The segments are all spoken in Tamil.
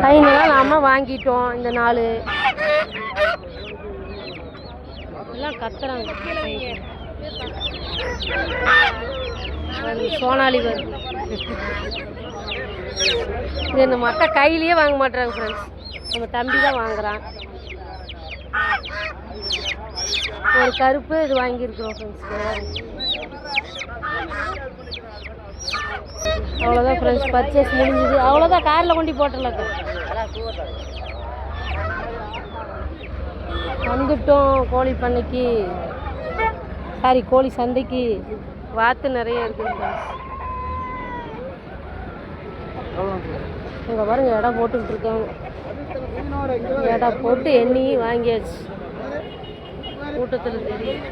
ஃபைனலாக நாம வாங்கிட்டோம். இந்த நாள் எல்லாம் கத்துறாங்க. சோனாலி வருது. இது இந்த மற்ற கையிலேயே வாங்க மாட்டுறாங்க ஃப்ரெண்ட்ஸ். நம்ம தம்பி தான் வாங்குறான். ஒரு கருப்பு இது வாங்கியிருக்கிறோம் ஃப்ரெண்ட்ஸ். அவ்வளோதான் ஃப்ரெண்ட்ஸ், பர்ச்சேஸ் முடிஞ்சுது. அவ்வளோதான், காரில் கொண்டு போட்டுடலாக்கா. வந்துட்டோம் கோழி பண்ணைக்கு, சாரி கோழி சந்தைக்கு. வாத்து நிறைய இருக்குது ஃப்ரெண்ட்ஸ். இங்கே பாருங்க, இடம் போட்டுக்கிட்டு இருக்காங்க. இடம் போட்டு எண்ணி வாங்கியாச்சு. கூட்டத்தில் தெரியும்.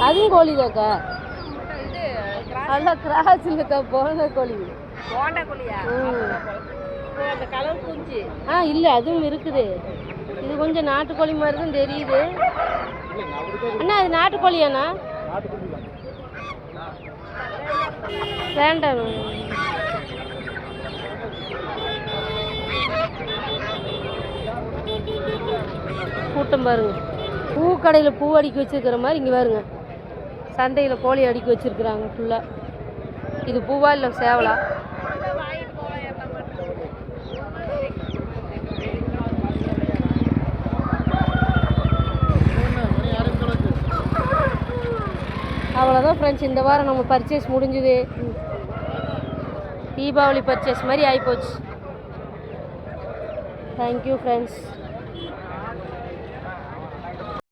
அதுவும் கோழி தாக்கா. அதான் கிராஸ் இல்லைக்கா, போன கோழி. இல்லை அதுவும் இருக்குது. இது கொஞ்சம் நாட்டுக்கோழி மாதிரி தான் தெரியுது. அண்ணா அது நாட்டுக்கோழியாண்ணா? வேண்டாம். கூட்டம் பாருங்க. பூ கடையில் பூ அடுக்கி வச்சிருக்கிற மாதிரி இங்கே பாருங்க, சந்தையில் கோழி அடுக்கி வச்சிருக்கிறாங்க ஃபுல்லாக. இது பூவா இல்லை சேவலா? அவ்வளோதான் ஃப்ரெண்ட்ஸ், இந்த வாரம் நம்ம பர்ச்சேஸ் முடிஞ்சுது. தீபாவளி பர்ச்சேஸ் மாதிரி ஆகிப்போச்சு. Thank you friends.